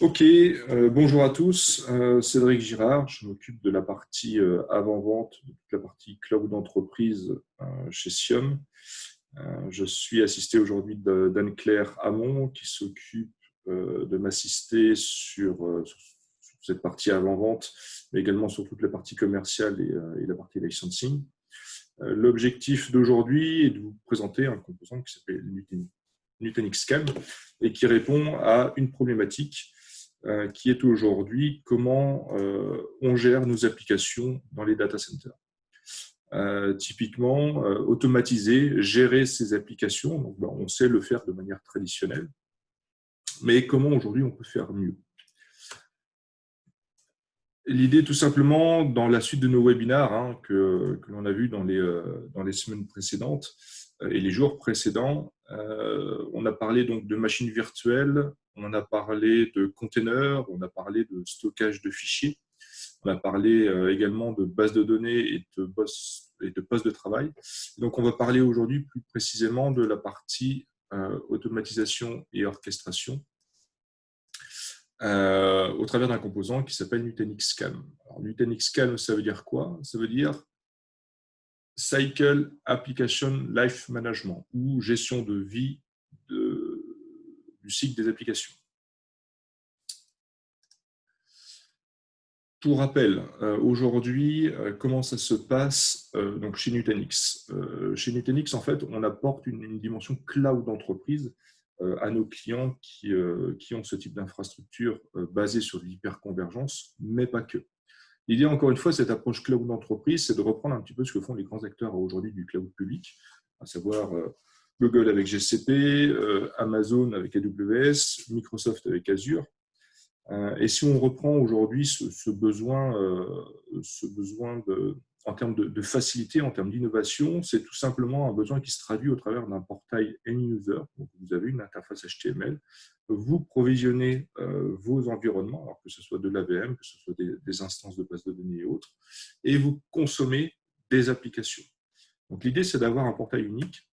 Ok, bonjour à tous. Cédric Girard, je m'occupe de la partie avant-vente, de toute la partie cloud d'entreprise chez Siom. Je suis assisté aujourd'hui d'Anne-Claire Hamon qui s'occupe de m'assister sur cette partie avant-vente, mais également sur toute la partie commerciale et la partie licensing. L'objectif d'aujourd'hui est de vous présenter un composant qui s'appelle Nutanix Calm et qui répond à une problématique qui est aujourd'hui comment on gère nos applications dans les data centers. Typiquement, automatiser, gérer ces applications, donc, on sait le faire de manière traditionnelle, mais comment aujourd'hui on peut faire mieux? L'idée, tout simplement, dans la suite de nos webinars que l'on a vu dans les semaines précédentes et les jours précédents, on a parlé donc de machines virtuelles, on a parlé de containers, on a parlé de stockage de fichiers, on a parlé également de bases de données et de postes de travail. Donc, on va parler aujourd'hui plus précisément de la partie automatisation et orchestration au travers d'un composant qui s'appelle Nutanix Calm. Alors, Nutanix Calm, ça veut dire quoi? Ça veut dire Cycle Application Life Management ou gestion de vie du cycle des applications. Pour rappel, aujourd'hui, comment ça se passe donc chez Nutanix? Chez Nutanix, en fait, on apporte une dimension cloud d'entreprise à nos clients qui ont ce type d'infrastructure basée sur l'hyperconvergence, mais pas que. L'idée, encore une fois, cette approche cloud d'entreprise, c'est de reprendre un petit peu ce que font les grands acteurs aujourd'hui du cloud public, à savoir Google avec GCP, Amazon avec AWS, Microsoft avec Azure. Et si on reprend aujourd'hui ce besoin en termes de facilité, en termes d'innovation, c'est tout simplement un besoin qui se traduit au travers d'un portail end-user. Donc, vous avez une interface HTML, vous provisionnez vos environnements, alors que ce soit de l'AVM, que ce soit des instances de base de données et autres, et vous consommez des applications. Donc, l'idée, c'est d'avoir un portail unique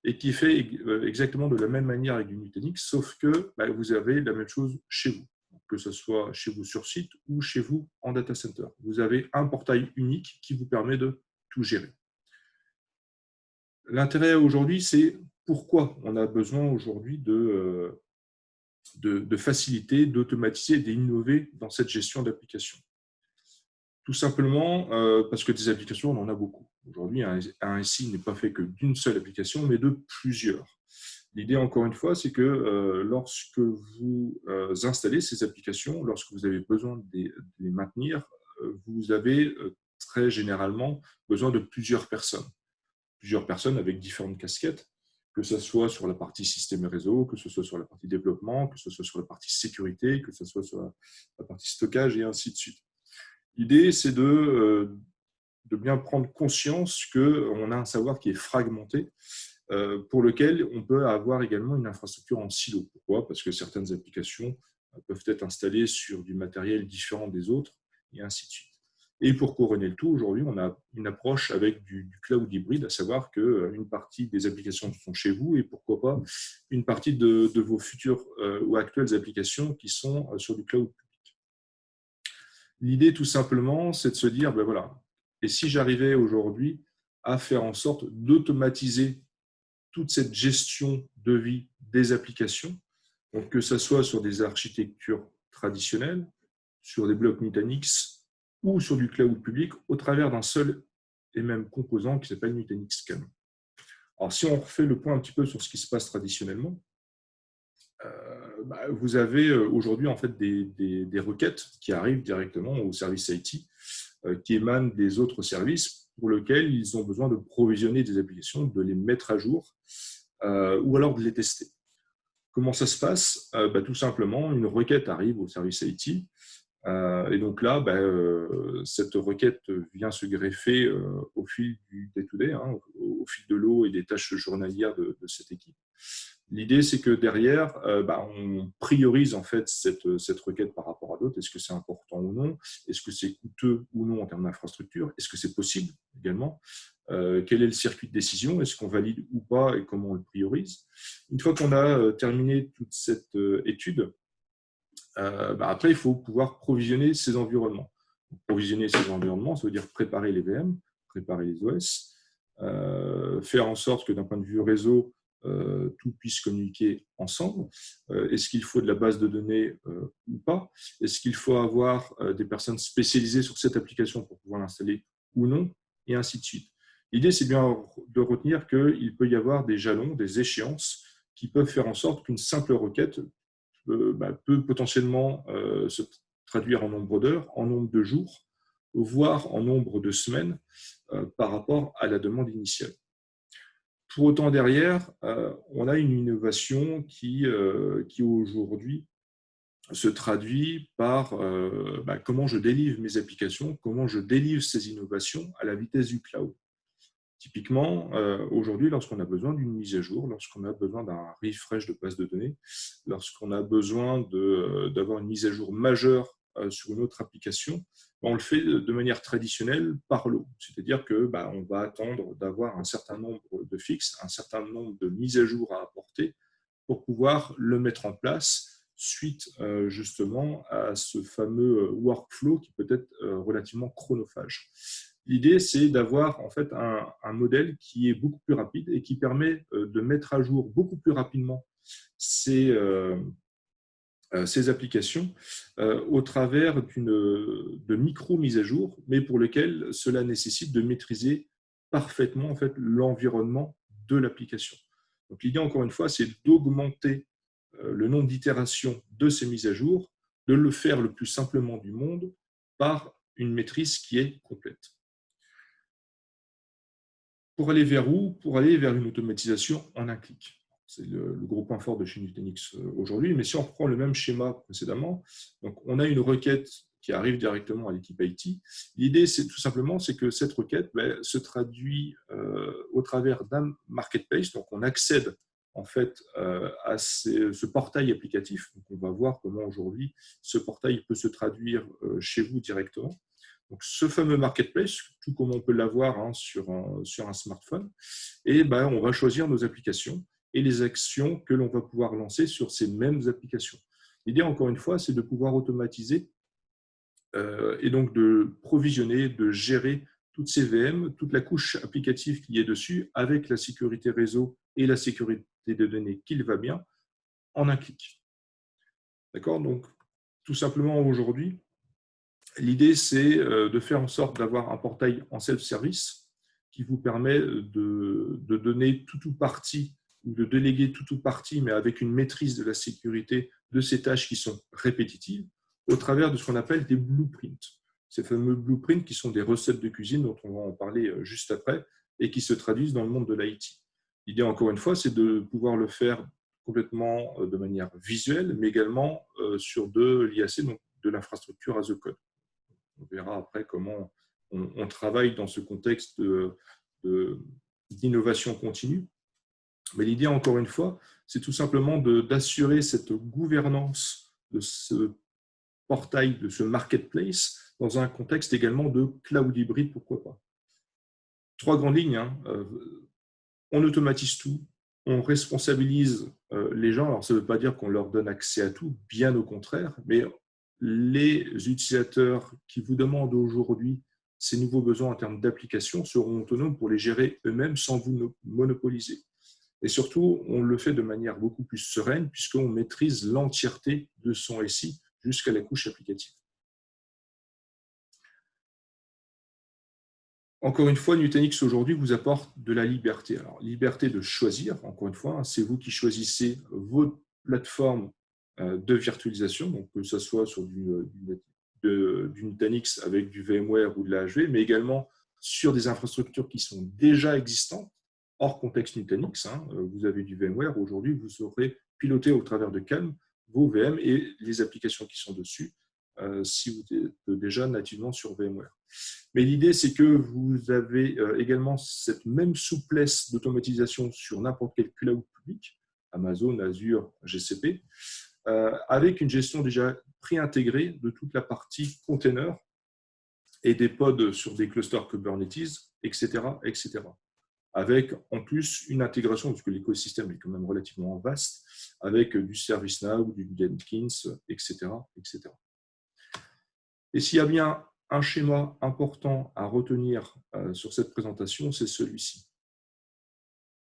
et qui fait exactement de la même manière avec du Nutanix, sauf que vous avez la même chose chez vous, que ce soit chez vous sur site ou chez vous en data center. Vous avez un portail unique qui vous permet de tout gérer. L'intérêt aujourd'hui, c'est pourquoi on a besoin aujourd'hui de faciliter, d'automatiser, d'innover dans cette gestion d'applications. Tout simplement parce que des applications, on en a beaucoup. Aujourd'hui, un SI n'est pas fait que d'une seule application, mais de plusieurs. L'idée, encore une fois, c'est que lorsque vous installez ces applications, lorsque vous avez besoin de les maintenir, vous avez très généralement besoin de plusieurs personnes avec différentes casquettes, que ce soit sur la partie système et réseau, que ce soit sur la partie développement, que ce soit sur la partie sécurité, que ce soit sur la partie stockage et ainsi de suite. L'idée, c'est de bien prendre conscience qu'on a un savoir qui est fragmenté, pour lequel on peut avoir également une infrastructure en silo. Pourquoi? Parce que certaines applications peuvent être installées sur du matériel différent des autres, et ainsi de suite. Et pour couronner le tout, aujourd'hui, on a une approche avec du cloud hybride, à savoir qu'une partie des applications sont chez vous et pourquoi pas une partie de vos futures ou actuelles applications qui sont sur du cloud public. L'idée, tout simplement, c'est de se dire, voilà, et si j'arrivais aujourd'hui à faire en sorte d'automatiser toute cette gestion de vie des applications, donc que ce soit sur des architectures traditionnelles, sur des blocs Nutanix ou sur du cloud public, au travers d'un seul et même composant qui s'appelle Nutanix Calm. Alors, si on refait le point un petit peu sur ce qui se passe traditionnellement, vous avez aujourd'hui en fait des requêtes qui arrivent directement au service IT, qui émanent des autres services pour lesquels ils ont besoin de provisionner des applications, de les mettre à jour ou alors de les tester. Comment ça se passe? Tout simplement, une requête arrive au service IT et donc là, cette requête vient se greffer au fil du day-to-day, au fil de l'eau et des tâches journalières de cette équipe. L'idée, c'est que derrière, on priorise en fait cette requête par rapport à d'autres. Est-ce que c'est important ou non? Est-ce que c'est coûteux ou non en termes d'infrastructure? Est-ce que c'est possible également? Quel est le circuit de décision? Est-ce qu'on valide ou pas et comment on le priorise? Une fois qu'on a terminé toute cette étude, Après, il faut pouvoir provisionner ces environnements. Provisionner ces environnements, ça veut dire préparer les VM, préparer les OS, faire en sorte que d'un point de vue réseau, tout puisse communiquer ensemble. Est-ce qu'il faut de la base de données ou pas? Est-ce qu'il faut avoir des personnes spécialisées sur cette application pour pouvoir l'installer ou non? Et ainsi de suite. L'idée, c'est bien de retenir qu'il peut y avoir des jalons, des échéances qui peuvent faire en sorte qu'une simple requête peut potentiellement se traduire en nombre d'heures, en nombre de jours, voire en nombre de semaines par rapport à la demande initiale. Pour autant, derrière, on a une innovation qui aujourd'hui se traduit par comment je délivre mes applications, comment je délivre ces innovations à la vitesse du cloud. Typiquement, aujourd'hui, lorsqu'on a besoin d'une mise à jour, lorsqu'on a besoin d'un refresh de base de données, lorsqu'on a besoin d'avoir une mise à jour majeure sur une autre application, on le fait de manière traditionnelle par lot. C'est-à-dire qu'on va attendre d'avoir un certain nombre de fixes, un certain nombre de mises à jour à apporter pour pouvoir le mettre en place suite justement à ce fameux workflow qui peut être relativement chronophage. L'idée, c'est d'avoir en fait un modèle qui est beaucoup plus rapide et qui permet de mettre à jour beaucoup plus rapidement ces applications au travers de micro-mises à jour, mais pour lesquelles cela nécessite de maîtriser parfaitement en fait, l'environnement de l'application. Donc l'idée, encore une fois, c'est d'augmenter le nombre d'itérations de ces mises à jour, de le faire le plus simplement du monde par une maîtrise qui est complète. Pour aller vers où? Pour aller vers une automatisation en un clic. C'est le gros point fort de chez Nutanix aujourd'hui. Mais si on reprend le même schéma précédemment, donc on a une requête qui arrive directement à l'équipe IT. L'idée, c'est tout simplement que cette requête se traduit au travers d'un marketplace. Donc, on accède en fait à ce portail applicatif. Donc, on va voir comment aujourd'hui ce portail peut se traduire chez vous directement. Donc, ce fameux marketplace, tout comme on peut l'avoir sur un smartphone, et on va choisir nos applications et les actions que l'on va pouvoir lancer sur ces mêmes applications. L'idée, encore une fois, c'est de pouvoir automatiser et donc de provisionner, de gérer toutes ces VM, toute la couche applicative qui est dessus, avec la sécurité réseau et la sécurité de données qui va bien, en un clic. D'accord? Donc, tout simplement aujourd'hui, l'idée, c'est de faire en sorte d'avoir un portail en self-service qui vous permet de donner tout ou partie ou de déléguer tout ou partie, mais avec une maîtrise de la sécurité de ces tâches qui sont répétitives au travers de ce qu'on appelle des blueprints. Ces fameux blueprints qui sont des recettes de cuisine dont on va en parler juste après et qui se traduisent dans le monde de l'IT. L'idée, encore une fois, c'est de pouvoir le faire complètement de manière visuelle, mais également sur de l'IAC, donc de l'infrastructure as a code. On verra après comment on travaille dans ce contexte d'innovation continue. Mais l'idée, encore une fois, c'est tout simplement d'assurer cette gouvernance de ce portail, de ce marketplace, dans un contexte également de cloud hybride, pourquoi pas. Trois grandes lignes. On automatise tout, on responsabilise les gens. Alors, ça ne veut pas dire qu'on leur donne accès à tout, bien au contraire, mais les utilisateurs qui vous demandent aujourd'hui ces nouveaux besoins en termes d'application seront autonomes pour les gérer eux-mêmes sans vous monopoliser. Et surtout, on le fait de manière beaucoup plus sereine puisqu'on maîtrise l'entièreté de son SI jusqu'à la couche applicative. Encore une fois, Nutanix aujourd'hui vous apporte de la liberté. Alors, liberté de choisir, encore une fois, c'est vous qui choisissez votre plateforme de virtualisation, donc que ce soit sur du Nutanix avec du VMware ou de la HV, mais également sur des infrastructures qui sont déjà existantes, hors contexte Nutanix. Vous avez du VMware, aujourd'hui vous saurez piloter au travers de Calm vos VM et les applications qui sont dessus, si vous êtes déjà nativement sur VMware. Mais l'idée, c'est que vous avez également cette même souplesse d'automatisation sur n'importe quel cloud public, Amazon, Azure, GCP, avec une gestion déjà préintégrée de toute la partie container et des pods sur des clusters Kubernetes, etc., etc. avec en plus une intégration, parce que l'écosystème est quand même relativement vaste, avec du ServiceNow, du Jenkins, etc., etc. Et s'il y a bien un schéma important à retenir sur cette présentation, c'est celui-ci.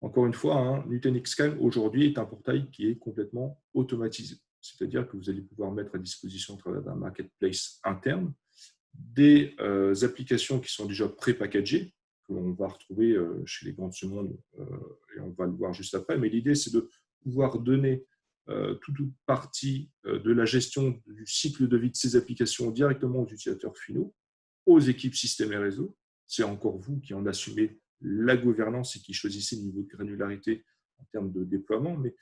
Encore une fois, Nutanix Calm aujourd'hui est un portail qui est complètement automatisé. C'est-à-dire que vous allez pouvoir mettre à disposition, à travers d'un marketplace interne, des applications qui sont déjà pré-packagées, que l'on va retrouver chez les grands de ce monde, et on va le voir juste après. Mais l'idée, c'est de pouvoir donner toute partie de la gestion du cycle de vie de ces applications directement aux utilisateurs finaux, aux équipes système et réseau. C'est encore vous qui en assumez la gouvernance et qui choisissez le niveau de granularité en termes de déploiement. Mais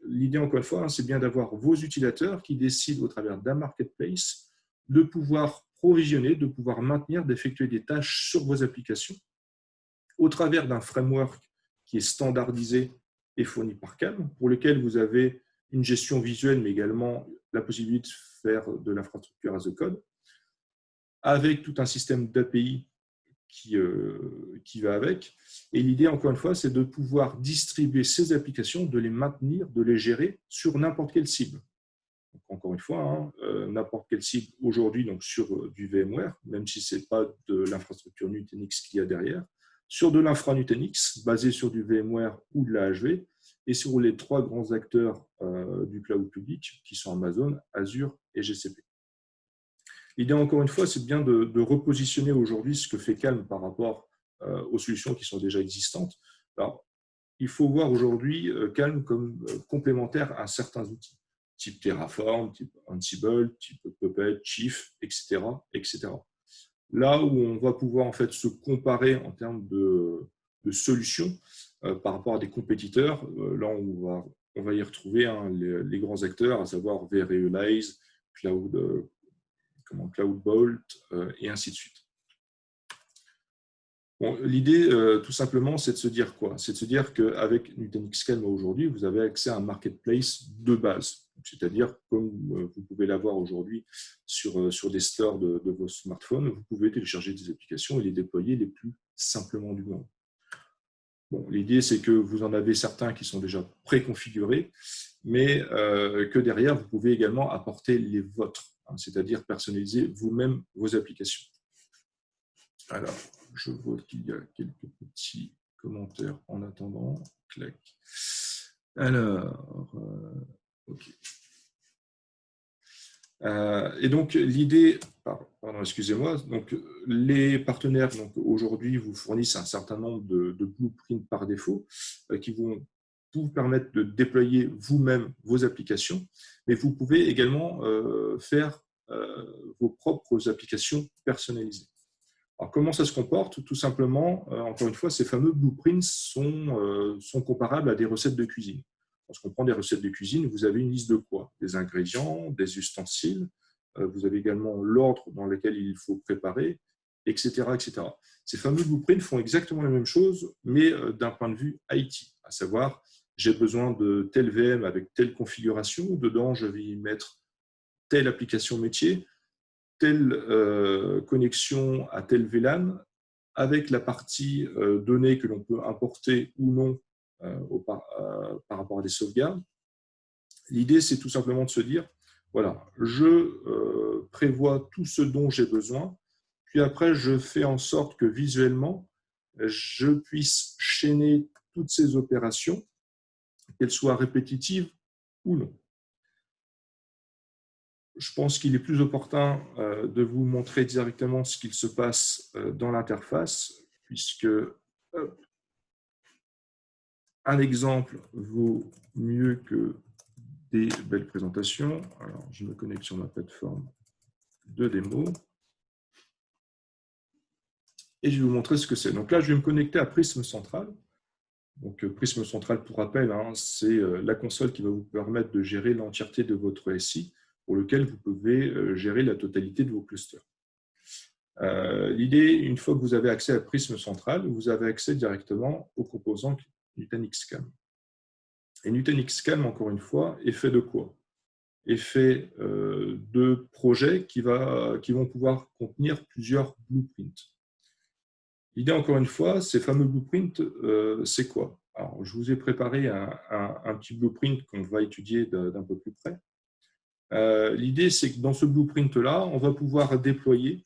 l'idée, encore une fois, c'est bien d'avoir vos utilisateurs qui décident au travers d'un marketplace de pouvoir provisionner, de pouvoir maintenir, d'effectuer des tâches sur vos applications au travers d'un framework qui est standardisé et fourni par Calm, pour lequel vous avez une gestion visuelle, mais également la possibilité de faire de l'infrastructure as a code, avec tout un système d'API qui va avec. Et l'idée, encore une fois, c'est de pouvoir distribuer ces applications, de les maintenir, de les gérer sur n'importe quelle cible. Donc, encore une fois, n'importe quelle cible aujourd'hui donc sur du VMware, même si ce n'est pas de l'infrastructure Nutanix qu'il y a derrière, sur de l'infra Nutanix, basé sur du VMware ou de la HV, et sur les trois grands acteurs du cloud public, qui sont Amazon, Azure et GCP. L'idée, encore une fois, c'est bien de repositionner aujourd'hui ce que fait Calm par rapport aux solutions qui sont déjà existantes. Alors, il faut voir aujourd'hui Calm comme complémentaire à certains outils, type Terraform, type Ansible, type Puppet, Chief, etc., etc. Là où on va pouvoir en fait se comparer en termes de solutions par rapport à des compétiteurs, là on va y retrouver les grands acteurs, à savoir vRealize, Cloud Bolt, et ainsi de suite. Bon, l'idée, tout simplement, c'est de se dire quoi? C'est de se dire qu'avec Nutanix Calm aujourd'hui, vous avez accès à un marketplace de base, c'est-à-dire comme vous pouvez l'avoir aujourd'hui sur des stores de vos smartphones, vous pouvez télécharger des applications et les déployer les plus simplement du monde. Bon, l'idée, c'est que vous en avez certains qui sont déjà préconfigurés, mais que derrière, vous pouvez également apporter les vôtres, c'est-à-dire personnaliser vous-même vos applications. Alors, je vois qu'il y a quelques petits commentaires en attendant. Clac. Alors, OK. Et donc, l'idée, pardon, excusez-moi, donc les partenaires aujourd'hui vous fournissent un certain nombre de blueprints par défaut qui vont vous permettre de déployer vous-même vos applications, mais vous pouvez également faire vos propres applications personnalisées. Alors, comment ça se comporte? Tout simplement, encore une fois, ces fameux blueprints sont comparables à des recettes de cuisine. Lorsqu'on prend des recettes de cuisine, vous avez une liste de quoi? Des ingrédients, des ustensiles, vous avez également l'ordre dans lequel il faut préparer, etc., etc. Ces fameux blueprints font exactement la même chose, mais d'un point de vue IT, à savoir, j'ai besoin de tel VM avec telle configuration, dedans je vais y mettre telle application métier, telle connexion à tel VLAN, avec la partie données que l'on peut importer ou non par rapport à des sauvegardes. L'idée, c'est tout simplement de se dire, voilà, je prévois tout ce dont j'ai besoin, puis après, je fais en sorte que visuellement, je puisse chaîner toutes ces opérations, qu'elles soient répétitives ou non. Je pense qu'il est plus opportun de vous montrer directement ce qu'il se passe dans l'interface, puisque un exemple vaut mieux que des belles présentations. Alors, je me connecte sur ma plateforme de démo et je vais vous montrer ce que c'est. Donc là, je vais me connecter à Prism Central. Donc, Prism Central, pour rappel, c'est la console qui va vous permettre de gérer l'entièreté de votre SI, pour lequel vous pouvez gérer la totalité de vos clusters. L'idée, une fois que vous avez accès à Prism Central, vous avez accès directement aux composants Nutanix Calm. Et Nutanix Calm, encore une fois, est fait de quoi? Est fait de projets qui vont pouvoir contenir plusieurs blueprints. L'idée, encore une fois, ces fameux blueprints, c'est quoi? Alors, je vous ai préparé un petit blueprint qu'on va étudier d'un peu plus près. L'idée, c'est que dans ce blueprint-là, on va pouvoir déployer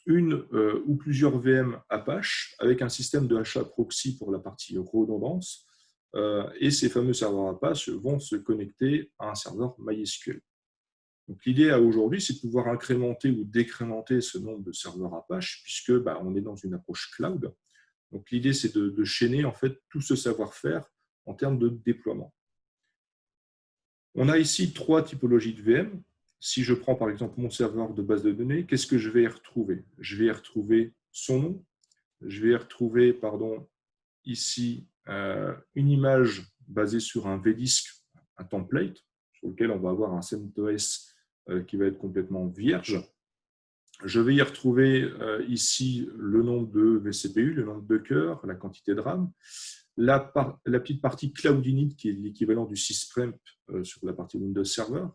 une ou plusieurs VM Apache avec un système de HA proxy pour la partie redondance. Et ces fameux serveurs Apache vont se connecter à un serveur MySQL. Donc, l'idée aujourd'hui, c'est de pouvoir incrémenter ou décrémenter ce nombre de serveurs Apache, puisque on est dans une approche cloud. Donc, l'idée, c'est de chaîner en fait tout ce savoir-faire en termes de déploiement. On a ici 3 typologies de VM. Si je prends par exemple mon serveur de base de données, qu'est-ce que je vais y retrouver? Je vais y retrouver son nom, je vais y retrouver ici une image basée sur un vDisk, un template, sur lequel on va avoir un CentOS qui va être complètement vierge. Je vais y retrouver ici le nombre de vCPU, le nombre de cœurs, la quantité de RAM, la petite partie Cloud Init qui est l'équivalent du syspremp sur la partie Windows Server.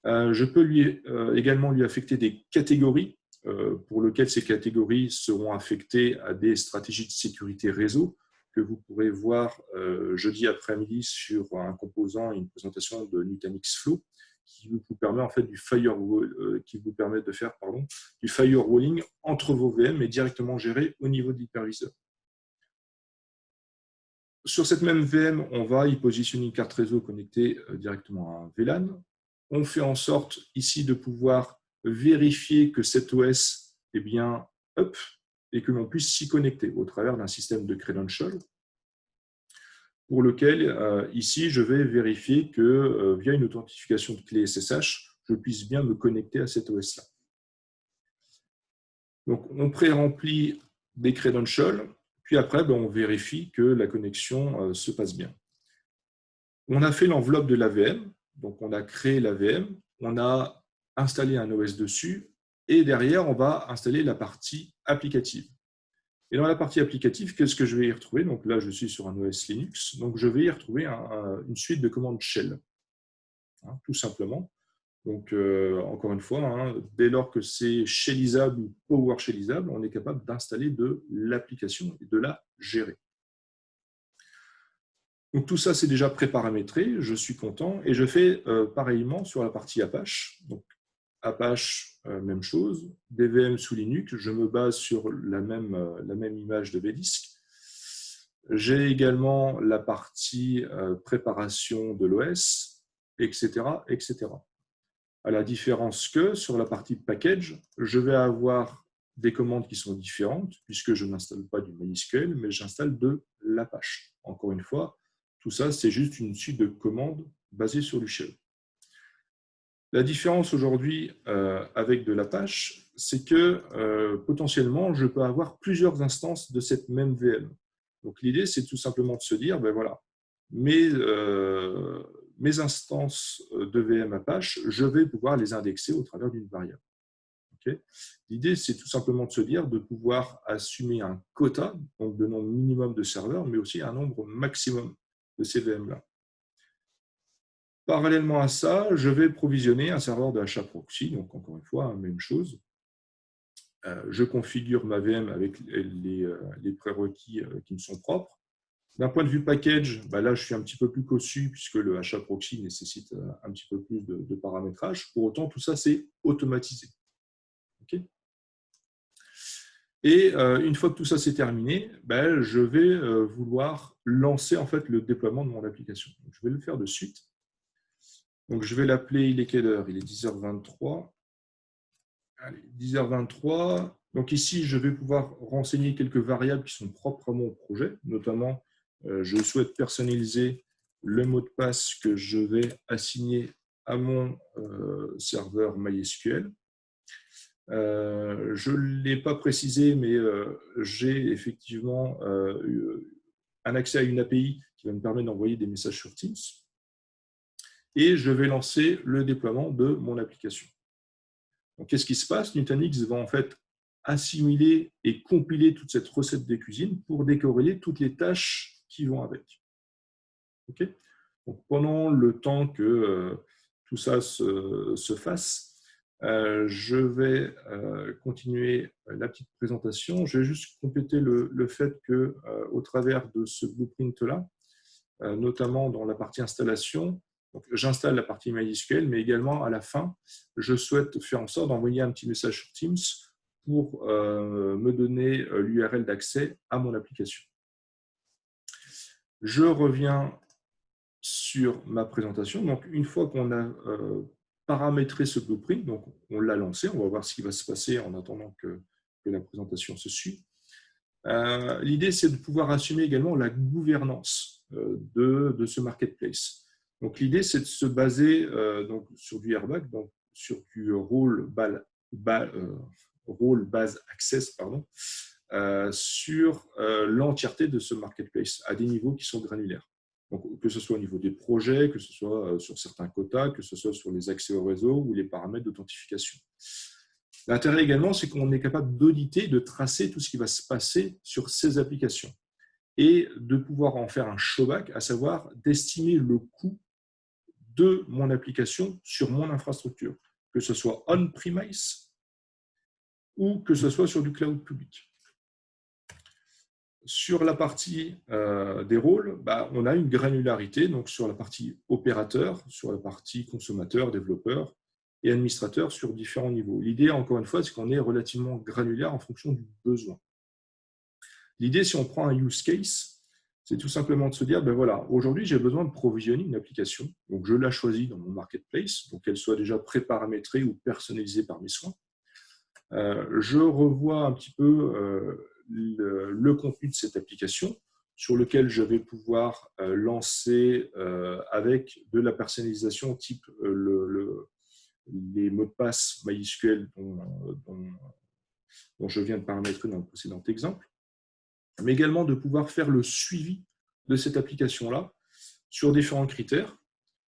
Je peux également lui affecter des catégories pour lesquelles ces catégories seront affectées à des stratégies de sécurité réseau que vous pourrez voir jeudi après-midi sur un composant et une présentation de Nutanix Flow qui vous permet en fait qui vous permet de faire du firewalling entre vos VM et directement géré au niveau de l'hyperviseur. Sur cette même VM, on va y positionner une carte réseau connectée directement à un VLAN. On fait en sorte ici de pouvoir vérifier que cet OS est bien up et que l'on puisse s'y connecter au travers d'un système de credential pour lequel, ici, je vais vérifier que via une authentification de clé SSH, je puisse bien me connecter à cet OS-là. Donc, on pré-remplit des credentials, puis après, on vérifie que la connexion se passe bien. On a fait l'enveloppe de la VM, donc on a créé la VM, on a installé un OS dessus, et derrière, on va installer la partie applicative. Et dans la partie applicative, qu'est-ce que je vais y retrouver? Donc là, je suis sur un OS Linux, donc je vais y retrouver une suite de commandes shell, tout simplement. Donc, encore une fois, dès lors que c'est shellisable ou PowerShellisable, on est capable d'installer de l'application et de la gérer. Donc, tout ça, c'est déjà préparamétré, je suis content, et je fais pareillement sur la partie Apache. Donc, Apache, même chose, des VM sous Linux, je me base sur la même image de vDisk. J'ai également la partie préparation de l'OS, etc., etc. À la différence que sur la partie package, je vais avoir des commandes qui sont différentes, puisque je n'installe pas du MySQL, mais j'installe de l'Apache. Encore une fois, tout ça, c'est juste une suite de commandes basées sur du shell. La différence aujourd'hui avec de l'Apache, c'est que potentiellement, je peux avoir plusieurs instances de cette même VM. Donc, l'idée, c'est tout simplement de se dire, voilà, mes instances de VM Apache, je vais pouvoir les indexer au travers d'une variable. Okay. L'idée, c'est tout simplement de se dire de pouvoir assumer un quota, donc de nombre minimum de serveurs, mais aussi un nombre maximum de ces VM-là. Parallèlement à ça, je vais provisionner un serveur de HA proxy, donc encore une fois, même chose. Je configure ma VM avec les prérequis qui me sont propres. D'un point de vue package, là, je suis un petit peu plus cossu puisque le HA proxy nécessite un petit peu plus de paramétrage. Pour autant, tout ça, c'est automatisé. Okay. Et une fois que tout ça c'est terminé, je vais vouloir lancer en fait le déploiement de mon application. Donc, je vais le faire de suite. Donc, je vais l'appeler, il est quelle heure? Il est 10h23. Allez, 10h23. Donc ici, je vais pouvoir renseigner quelques variables qui sont propres à mon projet. Notamment, je souhaite personnaliser le mot de passe que je vais assigner à mon serveur MySQL. Je ne l'ai pas précisé, mais j'ai effectivement un accès à une API qui va me permettre d'envoyer des messages sur Teams. Et je vais lancer le déploiement de mon application. Donc, qu'est-ce qui se passe? Nutanix va en fait assimiler et compiler toute cette recette de cuisine pour décorréler toutes les tâches qui vont avec. Okay. Donc, pendant le temps que tout ça se fasse, Je vais continuer la petite présentation. Je vais juste compléter le fait que, au travers de ce blueprint-là, notamment dans la partie installation, j'installe la partie MySQL, mais également à la fin, je souhaite faire en sorte d'envoyer un petit message sur Teams pour me donner l'URL d'accès à mon application. Je reviens sur ma présentation. Donc, une fois qu'on a paramétré ce blueprint, donc on l'a lancé, on va voir ce qui va se passer en attendant que la présentation se suive. L'idée, c'est de pouvoir assumer également la gouvernance de ce marketplace. Donc, l'idée, c'est de se baser donc, sur du airbag, donc sur du role base access, sur l'entièreté de ce marketplace à des niveaux qui sont granulaires. Donc, que ce soit au niveau des projets, que ce soit sur certains quotas, que ce soit sur les accès au réseau ou les paramètres d'authentification. L'intérêt également, c'est qu'on est capable d'auditer, de tracer tout ce qui va se passer sur ces applications et de pouvoir en faire un showback, à savoir d'estimer le coût de mon application sur mon infrastructure, que ce soit on-premise ou que ce soit sur du cloud public. Sur la partie des rôles, on a une granularité donc sur la partie opérateur, sur la partie consommateur, développeur et administrateur sur différents niveaux. L'idée, encore une fois, c'est qu'on est relativement granulaire en fonction du besoin. L'idée, si on prend un use case, c'est tout simplement de se dire, voilà, aujourd'hui, j'ai besoin de provisionner une application. Donc, je la choisis dans mon marketplace, donc qu'elle soit déjà préparamétrée ou personnalisée par mes soins. Je revois un petit peu le contenu de cette application sur lequel je vais pouvoir lancer avec de la personnalisation type les mots de passe MySQL dont je viens de paramétrer dans le précédent exemple, mais également de pouvoir faire le suivi de cette application-là sur différents critères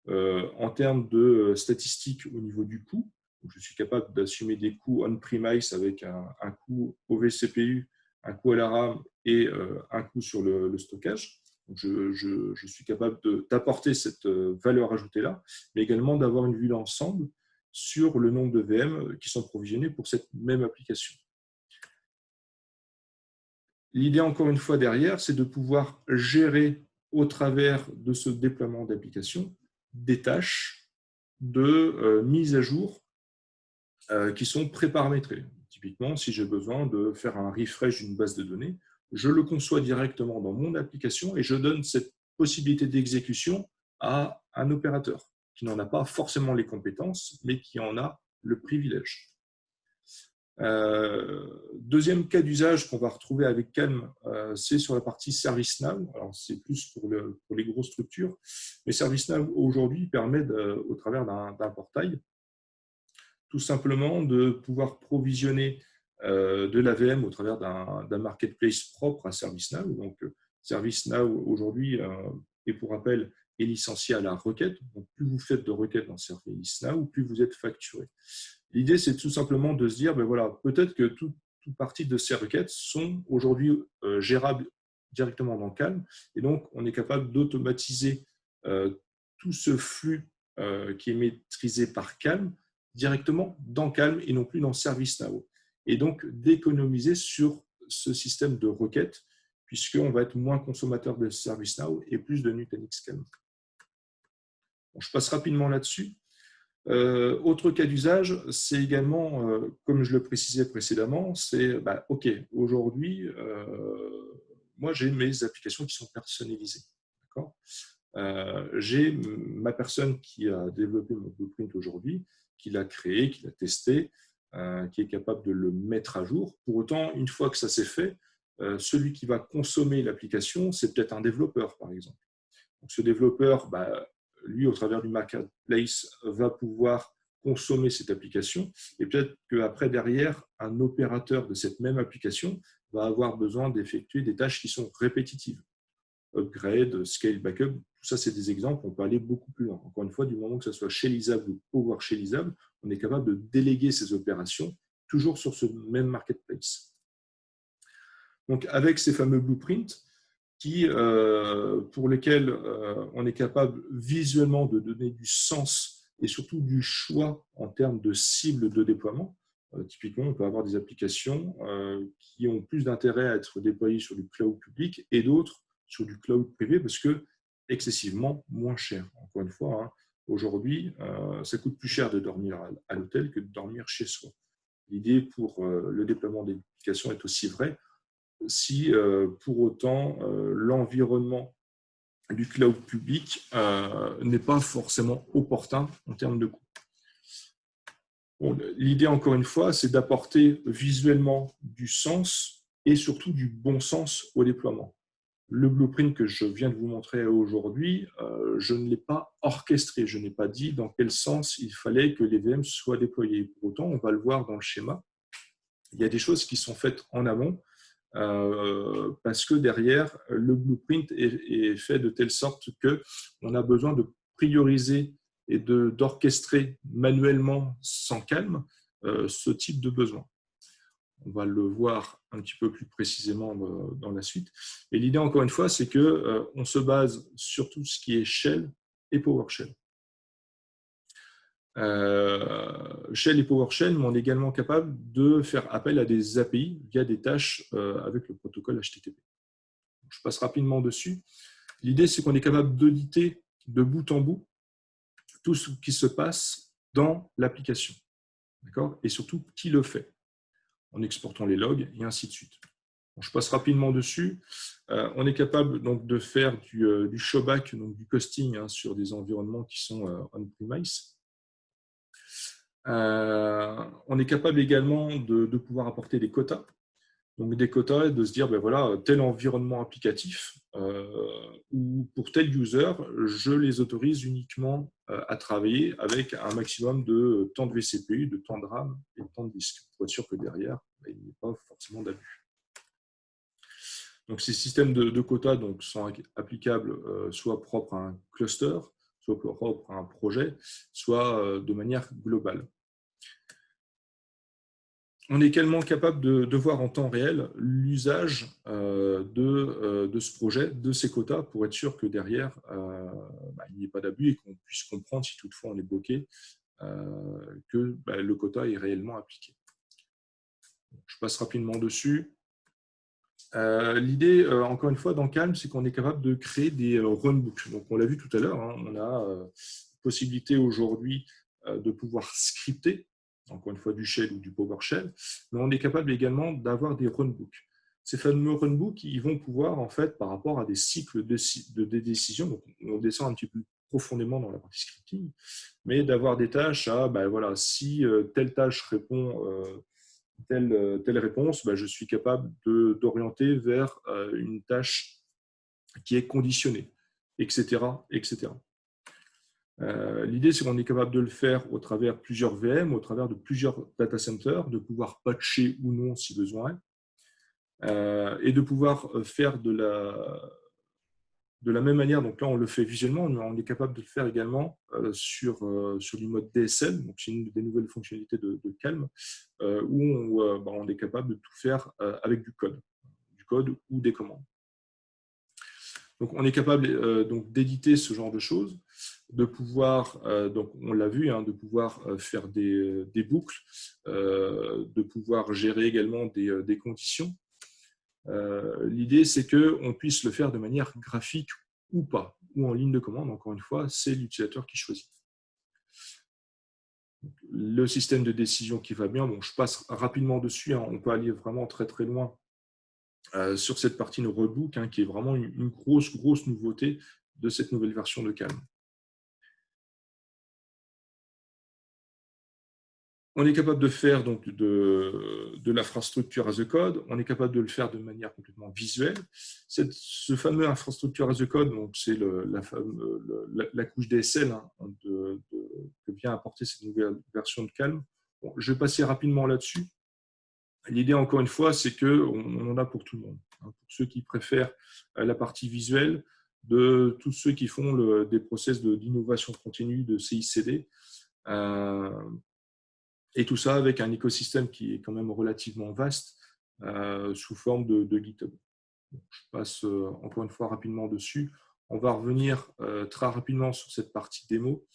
en termes de statistiques au niveau du coût. Donc, je suis capable d'assumer des coûts on-premise avec un coût au vCPU, un coût à la RAM et un coût sur le stockage. Donc, je suis capable d'apporter cette valeur ajoutée-là, mais également d'avoir une vue d'ensemble sur le nombre de VM qui sont provisionnés pour cette même application. L'idée, encore une fois, derrière, c'est de pouvoir gérer au travers de ce déploiement d'applications des tâches de mise à jour qui sont préparamétrées. Typiquement, si j'ai besoin de faire un refresh d'une base de données, je le conçois directement dans mon application et je donne cette possibilité d'exécution à un opérateur qui n'en a pas forcément les compétences, mais qui en a le privilège. Deuxième cas d'usage qu'on va retrouver avec Calm, c'est sur la partie ServiceNow. Alors, c'est plus pour les grosses structures, mais ServiceNow aujourd'hui permet, au travers d'un portail, tout simplement de pouvoir provisionner de la VM au travers d'un marketplace propre à ServiceNow. Donc, ServiceNow aujourd'hui, et pour rappel, est licencié à la requête. Donc, plus vous faites de requêtes dans ServiceNow, plus vous êtes facturé. L'idée, c'est tout simplement de se dire, voilà, peut-être que toute partie de ces requêtes sont aujourd'hui gérables directement dans Calm. Et donc, on est capable d'automatiser tout ce flux qui est maîtrisé par Calm directement dans Calm et non plus dans ServiceNow. Et donc, d'économiser sur ce système de requêtes, puisqu'on va être moins consommateur de ServiceNow et plus de Nutanix Calm. Bon, je passe rapidement là-dessus. Autre cas d'usage, c'est également, comme je le précisais précédemment, c'est OK, aujourd'hui, moi j'ai mes applications qui sont personnalisées. J'ai ma personne qui a développé mon blueprint aujourd'hui, qui l'a créé, qui l'a testé, qui est capable de le mettre à jour. Pour autant, une fois que ça s'est fait, celui qui va consommer l'application, c'est peut-être un développeur, par exemple. Donc, ce développeur, lui, au travers du marketplace, va pouvoir consommer cette application et peut-être qu'après, derrière, un opérateur de cette même application va avoir besoin d'effectuer des tâches qui sont répétitives. Upgrade, scale, backup, tout ça, c'est des exemples, on peut aller beaucoup plus loin. Encore une fois, du moment que ça soit shellisable ou PowerShellisable, on est capable de déléguer ces opérations toujours sur ce même marketplace. Donc, avec ces fameux blueprints, pour lesquels on est capable visuellement de donner du sens et surtout du choix en termes de cible de déploiement. Typiquement, on peut avoir des applications qui ont plus d'intérêt à être déployées sur du cloud public et d'autres sur du cloud privé parce que excessivement moins cher. Encore une fois, hein, aujourd'hui, ça coûte plus cher de dormir à l'hôtel que de dormir chez soi. L'idée pour le déploiement des applications est aussi vraie si pour autant l'environnement du cloud public n'est pas forcément opportun en termes de coût. Bon, l'idée, encore une fois, c'est d'apporter visuellement du sens et surtout du bon sens au déploiement. Le blueprint que je viens de vous montrer aujourd'hui, je ne l'ai pas orchestré. Je n'ai pas dit dans quel sens il fallait que les VM soient déployés. Pour autant, on va le voir dans le schéma. Il y a des choses qui sont faites en amont parce que derrière, le blueprint est fait de telle sorte qu'on a besoin de prioriser et d'orchestrer manuellement sans calme ce type de besoin. On va le voir un petit peu plus précisément dans la suite. Et l'idée, encore une fois, c'est qu'on se base sur tout ce qui est Shell et PowerShell. Shell et PowerShell, mais on est également capable de faire appel à des API via des tâches avec le protocole HTTP. Je passe rapidement dessus. L'idée, c'est qu'on est capable d'auditer de bout en bout tout ce qui se passe dans l'application. D'accord ? Et surtout, qui le fait, en exportant les logs et ainsi de suite. Bon, je passe rapidement dessus. On est capable donc de faire du showback, donc du costing sur des environnements qui sont on-premise. On est capable également de pouvoir apporter des quotas. Donc des quotas et de se dire, ben voilà, tel environnement applicatif ou pour tel user, je les autorise uniquement à travailler avec un maximum de temps de vCPU, de temps de RAM et de temps de disque, pour être sûr que derrière, il n'y ait pas forcément d'abus. Donc ces systèmes de quotas donc, sont applicables soit propres à un cluster, soit propres à un projet, soit de manière globale. On est également capable de voir en temps réel l'usage de ce projet, de ces quotas, pour être sûr que derrière, il n'y ait pas d'abus et qu'on puisse comprendre, si toutefois on est bloqué, que le quota est réellement appliqué. Je passe rapidement dessus. L'idée, encore une fois, dans Calm, c'est qu'on est capable de créer des runbooks. Donc, on l'a vu tout à l'heure, hein, on a possibilité aujourd'hui de pouvoir scripter, encore une fois du Shell ou du PowerShell, mais on est capable également d'avoir des runbooks. Ces fameux runbooks, ils vont pouvoir, en fait, par rapport à des cycles de décision, donc on descend un petit peu profondément dans la partie scripting, mais d'avoir des tâches à, voilà, si telle tâche répond telle réponse, je suis capable d'orienter vers une tâche qui est conditionnée, etc. etc. L'idée, c'est qu'on est capable de le faire au travers plusieurs VM, au travers de plusieurs data centers, de pouvoir patcher ou non si besoin, et de pouvoir faire de la même manière. Donc là, on le fait visuellement, on est capable de le faire également sur du mode DSL, donc c'est une des nouvelles fonctionnalités de Calm, où on est capable de tout faire avec du code ou des commandes. Donc, on est capable donc d'éditer ce genre de choses, de pouvoir, donc on l'a vu, de pouvoir faire des boucles, de pouvoir gérer également des conditions. L'idée, c'est qu'on puisse le faire de manière graphique ou pas, ou en ligne de commande. Encore une fois, c'est l'utilisateur qui choisit. Le système de décision qui va bien, bon, je passe rapidement dessus, on peut aller vraiment très très loin sur cette partie de rebook, qui est vraiment une grosse nouveauté de cette nouvelle version de Calm. On est capable de faire donc, de l'infrastructure as a code, on est capable de le faire de manière complètement visuelle. Ce fameux infrastructure as a code, c'est la couche DSL que vient apporter cette nouvelle version de Calm. Bon, je vais passer rapidement là-dessus. L'idée, encore une fois, c'est qu'on en a pour tout le monde. Pour ceux qui préfèrent la partie visuelle, de tous ceux qui font des process d'innovation continue, de CICD, et tout ça avec un écosystème qui est quand même relativement vaste sous forme de GitHub. Je passe encore une fois rapidement dessus. On va revenir très rapidement sur cette partie démo.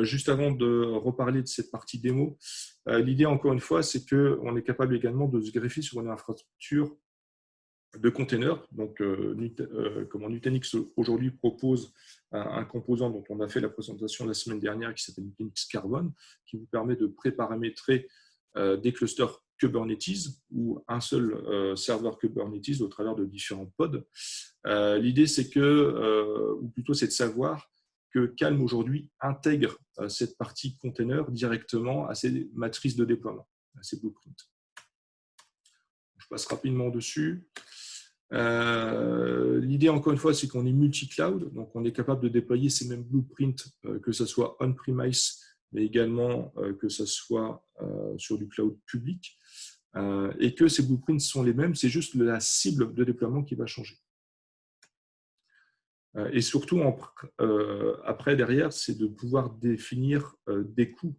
Juste avant de reparler de cette partie démo, l'idée, encore une fois, c'est qu'on est capable également de se greffer sur une infrastructure de containers. Donc, comment Nutanix aujourd'hui propose un composant dont on a fait la présentation la semaine dernière qui s'appelle Nutanix Carbon, qui vous permet de préparamétrer des clusters Kubernetes ou un seul serveur Kubernetes au travers de différents pods. L'idée, c'est ou plutôt c'est de savoir que Calm aujourd'hui intègre cette partie container directement à ses matrices de déploiement, à ses blueprints. Je passe rapidement dessus. L'idée, encore une fois, c'est qu'on est multi-cloud, donc on est capable de déployer ces mêmes blueprints, que ce soit on-premise, mais également que ce soit sur du cloud public, et que ces blueprints sont les mêmes, c'est juste la cible de déploiement qui va changer. Et surtout, après, derrière, c'est de pouvoir définir des coûts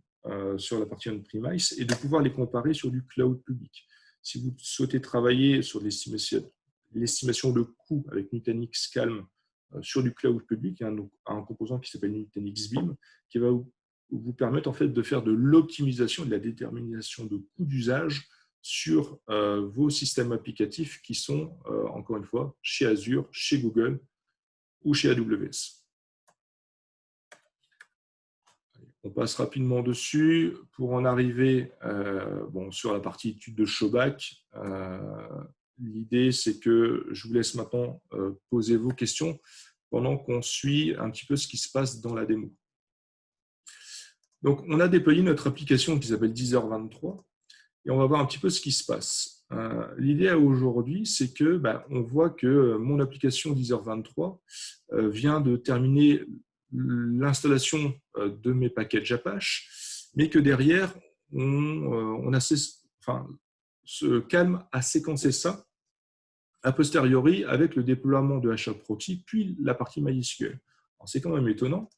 sur la partie on-premise et de pouvoir les comparer sur du cloud public. Si vous souhaitez travailler sur l'estimation de coûts avec Nutanix Calm sur du cloud public, il y a un composant qui s'appelle Nutanix Beam qui va vous permettre en fait de faire de l'optimisation et de la détermination de coûts d'usage sur vos systèmes applicatifs qui sont, encore une fois, chez Azure, chez Google ou chez AWS. On passe rapidement dessus pour en arriver sur la partie étude de Showback. L'idée, c'est que je vous laisse maintenant poser vos questions pendant qu'on suit un petit peu ce qui se passe dans la démo. Donc, on a déployé notre application qui s'appelle Deezer 23 et on va voir un petit peu ce qui se passe. L'idée aujourd'hui, c'est que on voit que mon application Deezer 23 vient de terminer l'installation de mes packages Apache, mais que derrière, ce Calm a séquencé ça a posteriori avec le déploiement de HAProxy, puis la partie MySQL. C'est quand même étonnant,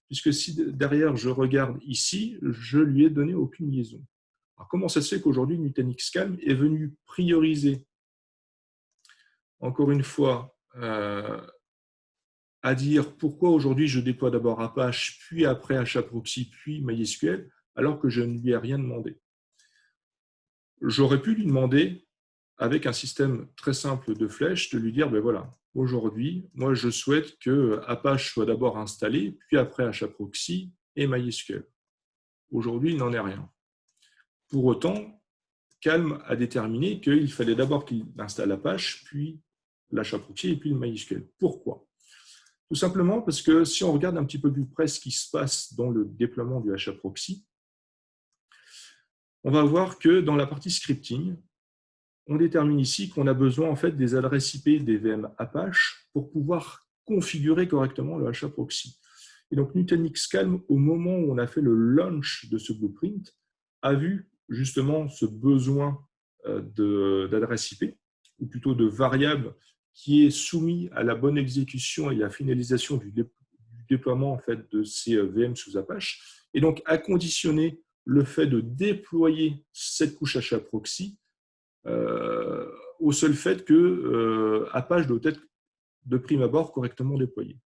puisque si derrière je regarde ici, je ne lui ai donné aucune liaison. Alors, comment ça se fait qu'aujourd'hui Nutanix Calm est venu prioriser, encore une fois, à dire pourquoi aujourd'hui je déploie d'abord Apache, puis après HAProxy, puis MySQL, alors que je ne lui ai rien demandé. J'aurais pu lui demander, avec un système très simple de flèches, de lui dire, voilà, aujourd'hui, moi je souhaite que Apache soit d'abord installé, puis après HAProxy et MySQL. Aujourd'hui, il n'en est rien. Pour autant, Calm a déterminé qu'il fallait d'abord qu'il installe Apache, puis l'HAProxy et puis le MySQL. Pourquoi ? Tout simplement parce que si on regarde un petit peu plus près ce qui se passe dans le déploiement du HAProxy, on va voir que dans la partie scripting, on détermine ici qu'on a besoin en fait des adresses IP des VM Apache pour pouvoir configurer correctement le HAProxy. Et donc Nutanix Calm, au moment où on a fait le launch de ce blueprint, a vu justement ce besoin d'adresse IP, ou plutôt de variable qui est soumis à la bonne exécution et la finalisation du déploiement en fait, de ces VM sous Apache, et donc a conditionné le fait de déployer cette couche HAProxy au seul fait que Apache doit être de prime abord correctement déployé.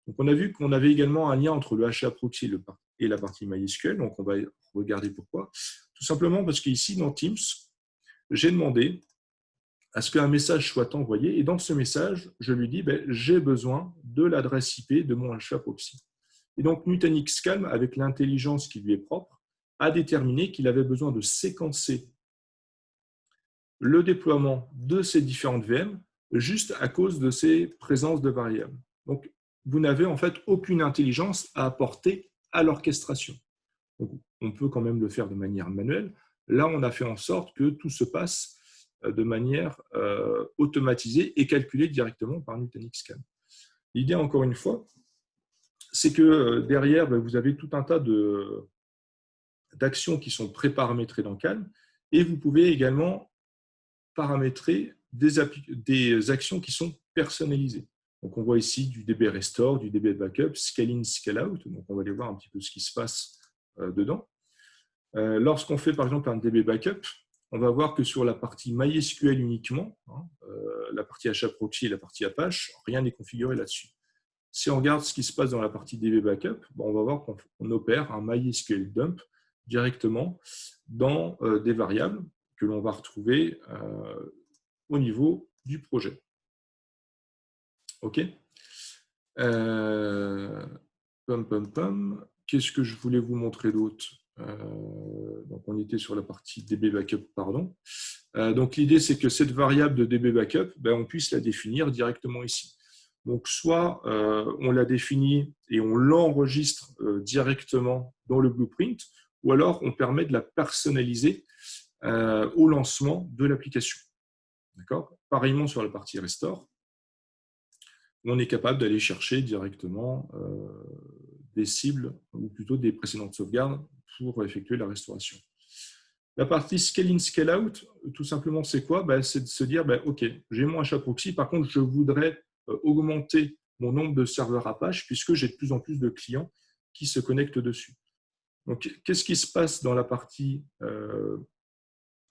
Donc on a vu qu'on avait également un lien entre le HAProxy et la partie MySQL, donc on va regarder pourquoi. Tout simplement parce qu'ici, dans Teams, j'ai demandé à ce qu'un message soit envoyé, et dans ce message, je lui dis j'ai besoin de l'adresse IP de mon HAProxy. Et donc Nutanix Calm, avec l'intelligence qui lui est propre, a déterminé qu'il avait besoin de séquencer le déploiement de ces différentes VM juste à cause de ces présences de variables. Donc, vous n'avez en fait aucune intelligence à apporter à l'orchestration. On peut quand même le faire de manière manuelle. Là, on a fait en sorte que tout se passe de manière automatisée et calculée directement par Nutanix Calm. L'idée, encore une fois, c'est que derrière, vous avez tout un tas d'actions qui sont préparamétrées dans Calm, et vous pouvez également paramétrer des actions qui sont personnalisées. Donc, on voit ici du DB Restore, du DB Backup, Scale In, Scale Out. Donc, on va aller voir un petit peu ce qui se passe dedans. Lorsqu'on fait, par exemple, un DB Backup, on va voir que sur la partie MySQL uniquement, la partie HAProxy et la partie Apache, rien n'est configuré là-dessus. Si on regarde ce qui se passe dans la partie DB Backup, on va voir qu'on opère un MySQL dump directement dans des variables que l'on va retrouver au niveau du projet. OK. Qu'est-ce que je voulais vous montrer d'autre? Donc, on était sur la partie DB Backup, pardon. Donc, l'idée, c'est que cette variable de DB Backup, on puisse la définir directement ici. Donc, soit on la définit et on l'enregistre directement dans le blueprint, ou alors on permet de la personnaliser au lancement de l'application. D'accord? Pareillement sur la partie Restore, on est capable d'aller chercher directement des cibles, ou plutôt des précédentes sauvegardes pour effectuer la restauration. La partie Scale in, Scale out, tout simplement, c'est quoi? C'est de se dire, OK, j'ai mon HAProxy, par contre, je voudrais augmenter mon nombre de serveurs Apache puisque j'ai de plus en plus de clients qui se connectent dessus. Donc, qu'est-ce qui se passe dans la partie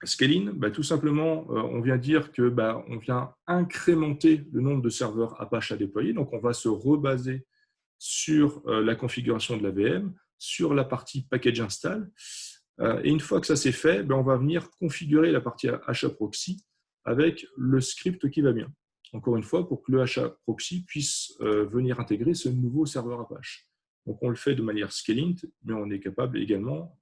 Scale in? Tout simplement, on vient dire que on vient incrémenter le nombre de serveurs Apache à déployer. Donc, on va se rebaser sur la configuration de la VM, sur la partie package install. Et une fois que ça c'est fait, on va venir configurer la partie HAProxy avec le script qui va bien. Encore une fois, pour que le HAProxy puisse venir intégrer ce nouveau serveur Apache. Donc, on le fait de manière scaling, mais on est capable également,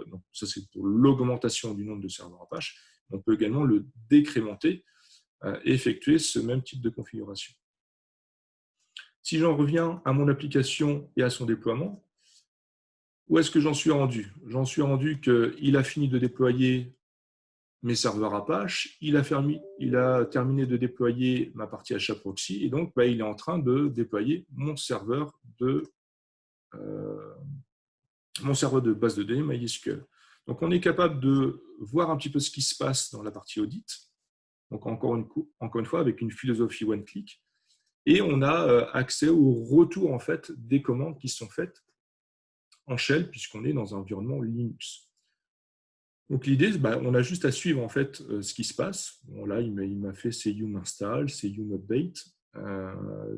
donc ça c'est pour l'augmentation du nombre de serveurs Apache, on peut également le décrémenter et effectuer ce même type de configuration. Si j'en reviens à mon application et à son déploiement, où est-ce que j'en suis rendu? J'en suis rendu qu'il a fini de déployer mes serveurs Apache, il a terminé de déployer ma partie HAProxy, et donc il est en train de déployer mon serveur de base de données MySQL. Donc, on est capable de voir un petit peu ce qui se passe dans la partie audit. Donc, encore une fois, avec une philosophie one-click. Et on a accès au retour en fait, des commandes qui sont faites en shell, puisqu'on est dans un environnement Linux. Donc, l'idée, on a juste à suivre en fait, ce qui se passe. Bon, là, il m'a fait ses yum install, ses yum update.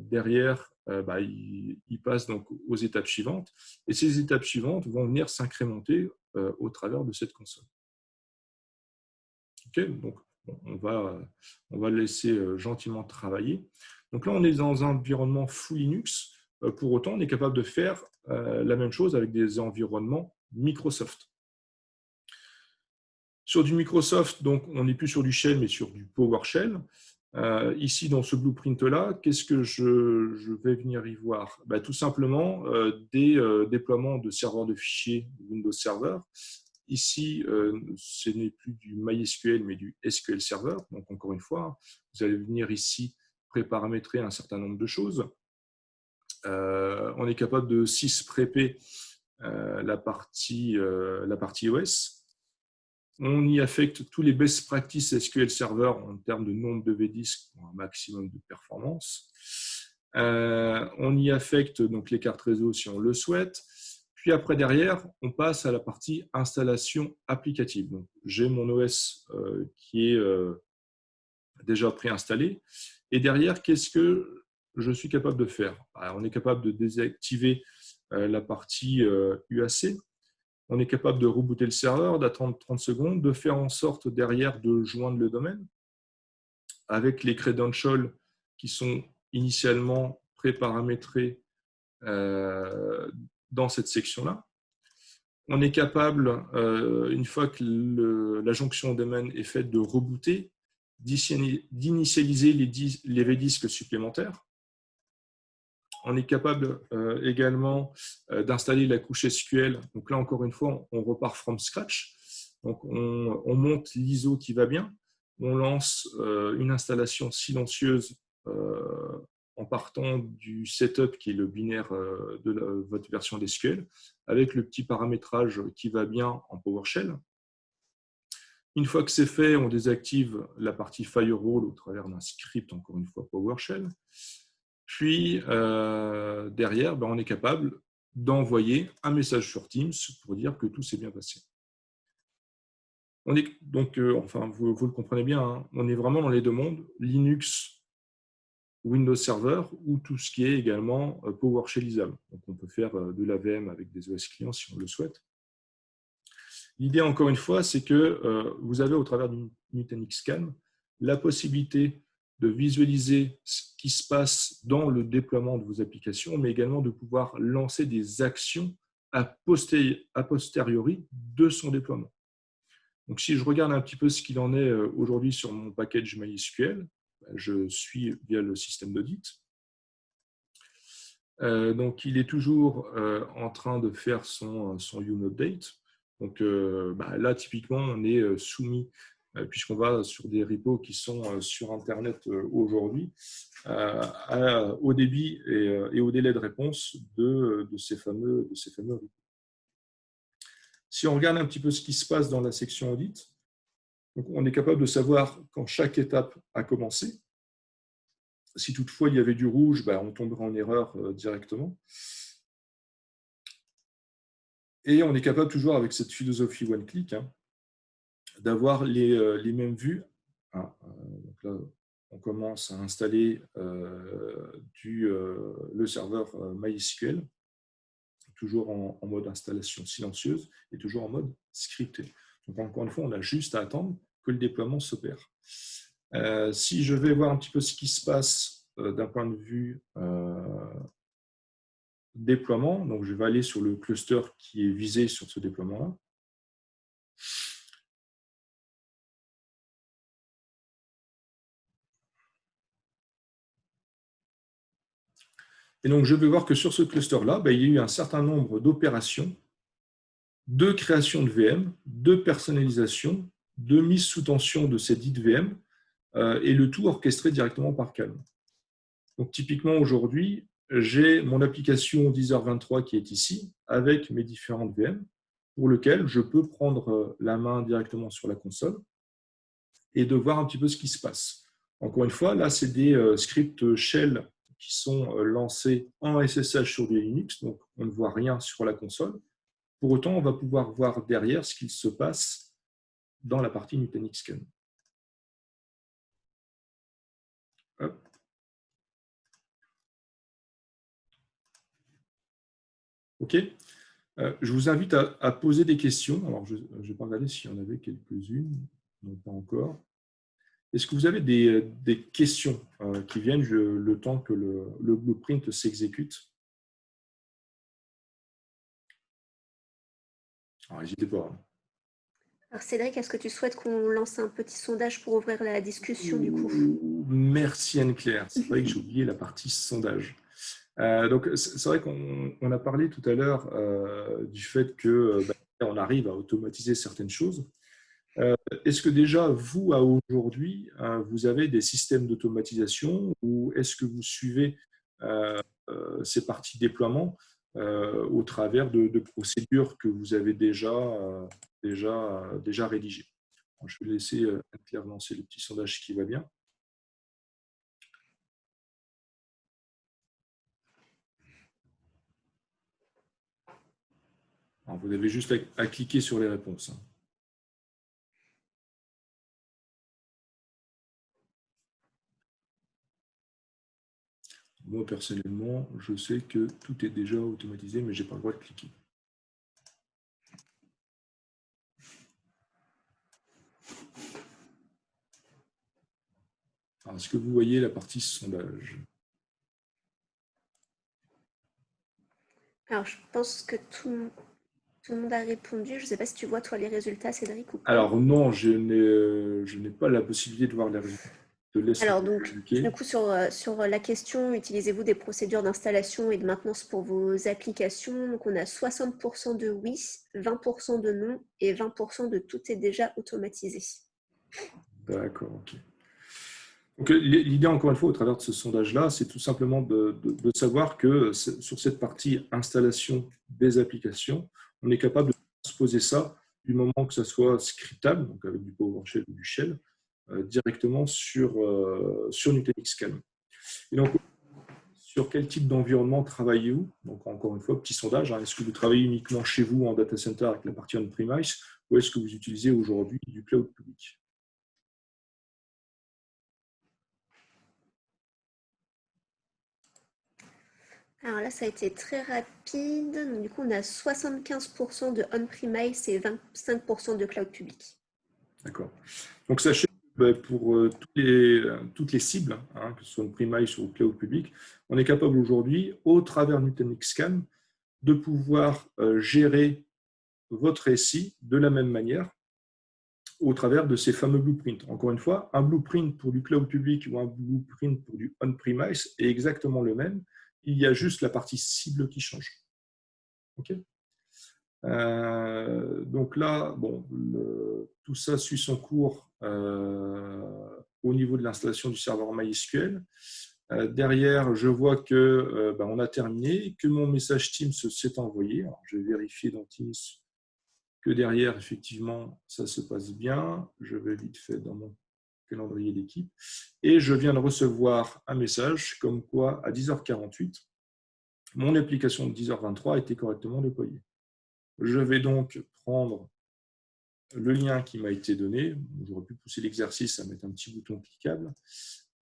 Derrière, il passe donc aux étapes suivantes, et ces étapes suivantes vont venir s'incrémenter au travers de cette console. Okay, donc, on va le laisser gentiment travailler. Donc là, on est dans un environnement full Linux. Pour autant, on est capable de faire la même chose avec des environnements Microsoft. Sur du Microsoft, donc, on n'est plus sur du Shell, mais sur du PowerShell. Ici, dans ce blueprint-là, qu'est-ce que je vais venir y voir? Tout simplement des déploiements de serveurs de fichiers Windows Server. Ici, ce n'est plus du MySQL, mais du SQL Server. Donc, encore une fois, vous allez venir ici préparamétrer un certain nombre de choses. On est capable de syspreper la partie OS. On y affecte tous les best practices SQL Server en termes de nombre de vdisks pour un maximum de performance. On y affecte donc les cartes réseau si on le souhaite. Puis après, derrière, on passe à la partie installation applicative. J'ai mon OS qui est déjà préinstallé. Et derrière, qu'est-ce que je suis capable de faire? On est capable de désactiver la partie UAC. On est capable de rebooter le serveur, d'attendre 30 secondes, de faire en sorte derrière de joindre le domaine avec les credentials qui sont initialement préparamétrés dans cette section-là. On est capable, une fois que la jonction domaine est faite, de rebooter, d'initialiser les vdisks supplémentaires. On est capable également d'installer la couche SQL. Donc là, encore une fois, on repart from scratch. Donc, on monte l'ISO qui va bien. On lance une installation silencieuse en partant du setup qui est le binaire de votre version d'SQL, avec le petit paramétrage qui va bien en PowerShell. Une fois que c'est fait, on désactive la partie firewall au travers d'un script, encore une fois PowerShell. Puis, derrière, on est capable d'envoyer un message sur Teams pour dire que tout s'est bien passé. On est donc, enfin, vous le comprenez bien, hein, on est vraiment dans les deux mondes, Linux Windows Server ou tout ce qui est également PowerShellisable. Donc, on peut faire de l'AVM avec des OS clients si on le souhaite. L'idée, encore une fois, c'est que vous avez au travers du Nutanix Scan la possibilité de visualiser ce qui se passe dans le déploiement de vos applications, mais également de pouvoir lancer des actions a posteriori de son déploiement. Donc, si je regarde un petit peu ce qu'il en est aujourd'hui sur mon package MySQL, je suis via le système d'audit. Donc, il est toujours en train de faire son update. Donc là, typiquement, on est soumis, puisqu'on va sur des repos qui sont sur Internet aujourd'hui, au débit et au délai de réponse de ces fameux repos. Si on regarde un petit peu ce qui se passe dans la section audit, donc on est capable de savoir quand chaque étape a commencé. Si toutefois il y avait du rouge, on tomberait en erreur directement. Et on est capable toujours, avec cette philosophie one-click, d'avoir les mêmes vues. Donc là, on commence à installer le serveur MySQL, toujours en mode installation silencieuse et toujours en mode scripté. Donc encore une fois, on a juste à attendre que le déploiement s'opère. Si je vais voir un petit peu ce qui se passe d'un point de vue déploiement, donc je vais aller sur le cluster qui est visé sur ce déploiement-là. Et donc, je vais voir que sur ce cluster-là, il y a eu un certain nombre d'opérations de création de VM, de personnalisation, de mise sous tension de ces dites VM, et le tout orchestré directement par Calm. Donc, typiquement, aujourd'hui, j'ai mon application Deezer 23 qui est ici, avec mes différentes VM, pour lequel je peux prendre la main directement sur la console et de voir un petit peu ce qui se passe. Encore une fois, là, c'est des scripts shell qui sont lancés en SSH sur du Linux, donc on ne voit rien sur la console. Pour autant, on va pouvoir voir derrière ce qu'il se passe dans la partie Nutanix Scan. Hop. OK. Je vous invite à poser des questions. Alors, je vais pas regarder s'il y en avait quelques-unes. Non, pas encore. Est-ce que vous avez des questions qui viennent le temps que le blueprint s'exécute? Alors, n'hésitez pas. Alors Cédric, est-ce que tu souhaites qu'on lance un petit sondage pour ouvrir la discussion du coup? Merci Anne-Claire. C'est vrai que j'ai oublié la partie sondage. Donc, c'est vrai qu'on a parlé tout à l'heure du fait qu'on arrive à automatiser certaines choses. Est-ce que déjà, vous, à aujourd'hui, vous avez des systèmes d'automatisation ou est-ce que vous suivez ces parties déploiement au travers de procédures que vous avez déjà rédigées? Alors, je vais laisser Anne-Claire lancer le petit sondage qui va bien. Alors, vous avez juste à cliquer sur les réponses. Moi, personnellement, je sais que tout est déjà automatisé, mais je n'ai pas le droit de cliquer. Est-ce que vous voyez la partie sondage? Alors je pense que tout le monde a répondu. Je ne sais pas si tu vois toi les résultats, Cédric, ou pas. Alors non, je n'ai pas la possibilité de voir les résultats. Je te laisse Alors donc, indiquer. du coup, sur la question, utilisez-vous des procédures d'installation et de maintenance pour vos applications? Donc on a 60% de oui, 20% de non et 20% de tout est déjà automatisé. D'accord, ok. Donc, l'idée, encore une fois, au travers de ce sondage-là, c'est tout simplement de savoir que sur cette partie installation des applications, on est capable de transposer ça du moment que ça soit scriptable, donc avec du PowerShell ou du Shell, directement sur Nutanix Calm. Et donc, sur quel type d'environnement travaillez-vous? Donc, encore une fois, petit sondage, est-ce que vous travaillez uniquement chez vous en data center avec la partie on-premise ou est-ce que vous utilisez aujourd'hui du cloud public? Alors là, ça a été très rapide. Donc, du coup, on a 75% de on-premise et 25% de cloud public. D'accord. Donc, sachez que pour toutes les cibles, hein, que ce soit on-premise ou cloud public, on est capable aujourd'hui, au travers Nutanix Scan, de pouvoir gérer votre SI de la même manière au travers de ces fameux blueprints. Encore une fois, un blueprint pour du cloud public ou un blueprint pour du on-premise est exactement le même. Il y a juste la partie cible qui change. OK. Donc là, bon, tout ça suit son cours au niveau de l'installation du serveur MySQL. Derrière, je vois que on a terminé, que mon message Teams s'est envoyé. Alors, je vais vérifier dans Teams que derrière, effectivement, ça se passe bien. Je vais vite fait dans mon calendrier d'équipe. Et je viens de recevoir un message comme quoi, à 10h48, mon application de 10h23 a été correctement déployée. Je vais donc prendre le lien qui m'a été donné. J'aurais pu pousser l'exercice à mettre un petit bouton cliquable.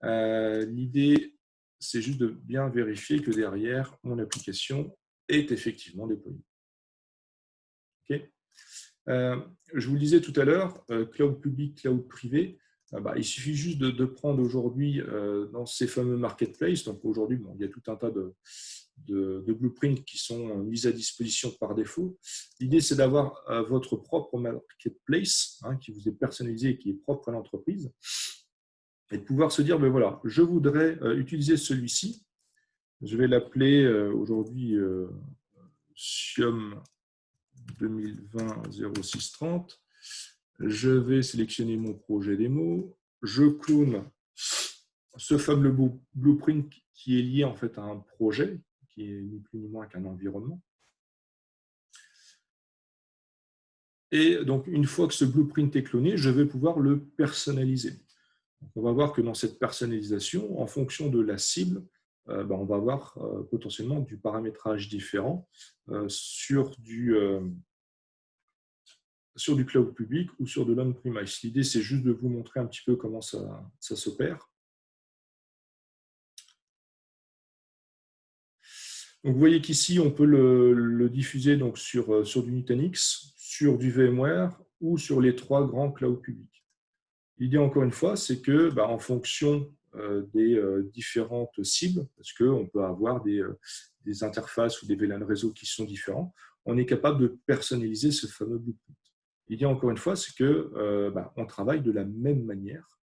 L'idée, c'est juste de bien vérifier que derrière, mon application est effectivement déployée. Okay. Je vous le disais tout à l'heure, cloud public, cloud privé, il suffit juste de prendre aujourd'hui dans ces fameux marketplaces. Donc aujourd'hui, il y a tout un tas de blueprints qui sont mis à disposition par défaut. L'idée, c'est d'avoir votre propre marketplace qui vous est personnalisé et qui est propre à l'entreprise et de pouvoir se dire, voilà, je voudrais utiliser celui-ci. Je vais l'appeler aujourd'hui Siom 2020-0630. Je vais sélectionner mon projet démo. Je clone ce fameux blueprint qui est lié en fait à un projet, qui est ni plus ni moins qu'un environnement. Et donc, une fois que ce blueprint est cloné, je vais pouvoir le personnaliser. Donc, on va voir que dans cette personnalisation, en fonction de la cible, on va avoir potentiellement du paramétrage différent sur du cloud public ou sur de l'on-premise. L'idée, c'est juste de vous montrer un petit peu comment ça s'opère. Donc, vous voyez qu'ici, on peut le diffuser donc, sur du Nutanix, sur du VMware ou sur les 3 grands clouds publics. L'idée, encore une fois, c'est que en fonction des différentes cibles, parce qu'on peut avoir des interfaces ou des VLAN réseaux qui sont différents, on est capable de personnaliser ce fameux blueprint. L'idée, encore une fois, c'est qu'on travaille de la même manière,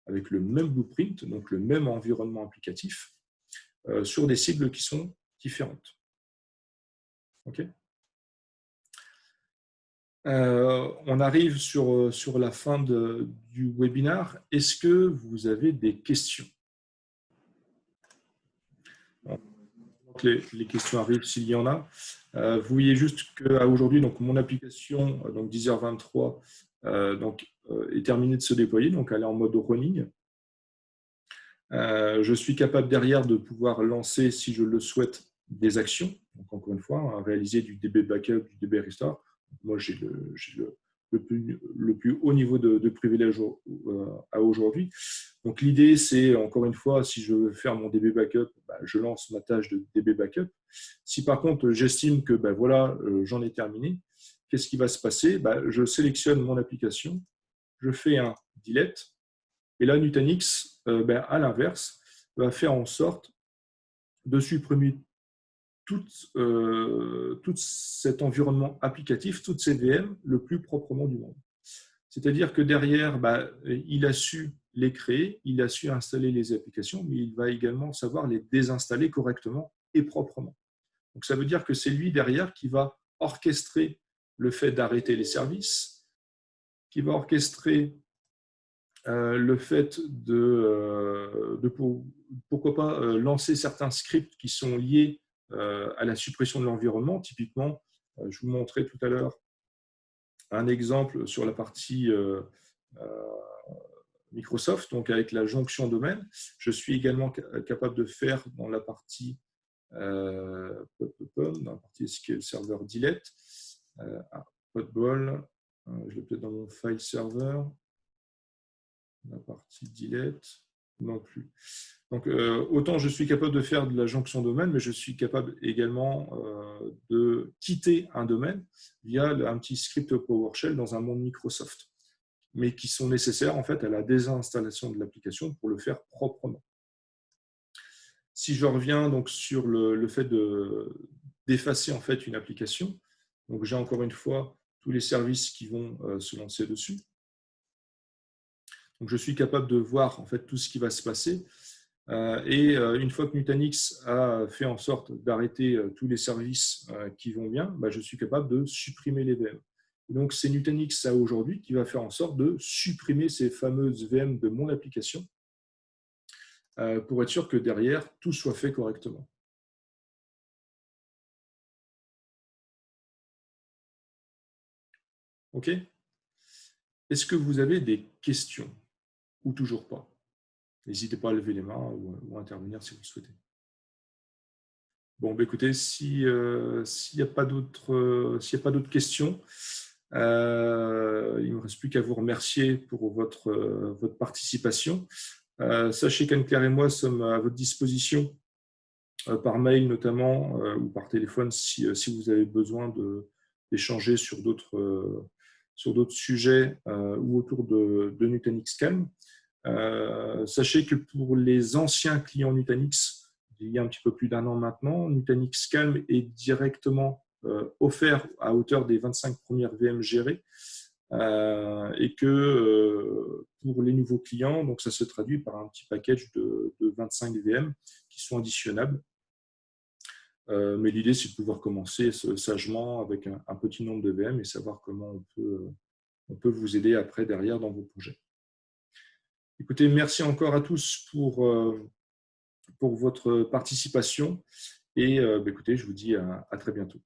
avec le même blueprint, donc le même environnement applicatif, sur des cibles qui sont différentes. OK. On arrive sur la fin du webinaire. Est-ce que vous avez des questions? Donc les questions arrivent s'il y en a. Vous voyez juste qu'aujourd'hui, mon application, donc 10h23, est terminée de se déployer, donc elle est en mode running. Je suis capable derrière de pouvoir lancer, si je le souhaite, des actions. Donc encore une fois, réaliser du DB backup, du DB restore. Moi, j'ai le plus haut niveau de privilège à aujourd'hui. Donc l'idée, c'est encore une fois, si je veux faire mon DB backup, je lance ma tâche de DB backup. Si par contre, j'estime que j'en ai terminé, qu'est-ce qui va se passer? Je sélectionne mon application, je fais un delete, et là, Nutanix, à l'inverse, va faire en sorte de supprimer tout cet environnement applicatif, toutes ces VM, le plus proprement du monde. C'est-à-dire que derrière, il a su les créer, il a su installer les applications, mais il va également savoir les désinstaller correctement et proprement. Donc, ça veut dire que c'est lui derrière qui va orchestrer le fait d'arrêter les services, qui va orchestrer le fait pourquoi pas lancer certains scripts qui sont liés à la suppression de l'environnement. Typiquement, je vous montrais tout à l'heure un exemple sur la partie Microsoft, donc avec la jonction domaine. Je suis également capable de faire dans la partie SQL Server Delete, Podball, je l'ai peut-être dans mon file server, la partie delete. non plus. Donc, autant je suis capable de faire de la jonction domaine, mais je suis capable également de quitter un domaine via un petit script PowerShell dans un monde Microsoft, mais qui sont nécessaires en fait à la désinstallation de l'application pour le faire proprement. Si je reviens donc sur le fait d'effacer en fait une application, donc j'ai encore une fois tous les services qui vont se lancer dessus. Donc je suis capable de voir en fait tout ce qui va se passer. Et une fois que Nutanix a fait en sorte d'arrêter tous les services qui vont bien, je suis capable de supprimer les VM. Donc c'est Nutanix aujourd'hui qui va faire en sorte de supprimer ces fameuses VM de mon application pour être sûr que derrière, tout soit fait correctement. OK ? Est-ce que vous avez des questions ou toujours pas ? N'hésitez pas à lever les mains ou à intervenir si vous le souhaitez. Bon, écoutez, s'il n'y a pas d'autres questions, il ne me reste plus qu'à vous remercier pour votre participation. Sachez qu'Anne-Claire et moi sommes à votre disposition par mail notamment ou par téléphone si vous avez besoin d'échanger sur d'autres sujets ou autour de Nutanix Calm. Sachez que pour les anciens clients Nutanix, il y a un petit peu plus d'1 an maintenant, Nutanix Calm est directement offert à hauteur des 25 premières VM gérées et que pour les nouveaux clients, donc ça se traduit par un petit package de 25 VM qui sont additionnables. Mais l'idée, c'est de pouvoir commencer sagement avec un petit nombre de VM et savoir comment on peut vous aider après derrière dans vos projets. Écoutez, merci encore à tous pour votre participation et écoutez, je vous dis à très bientôt.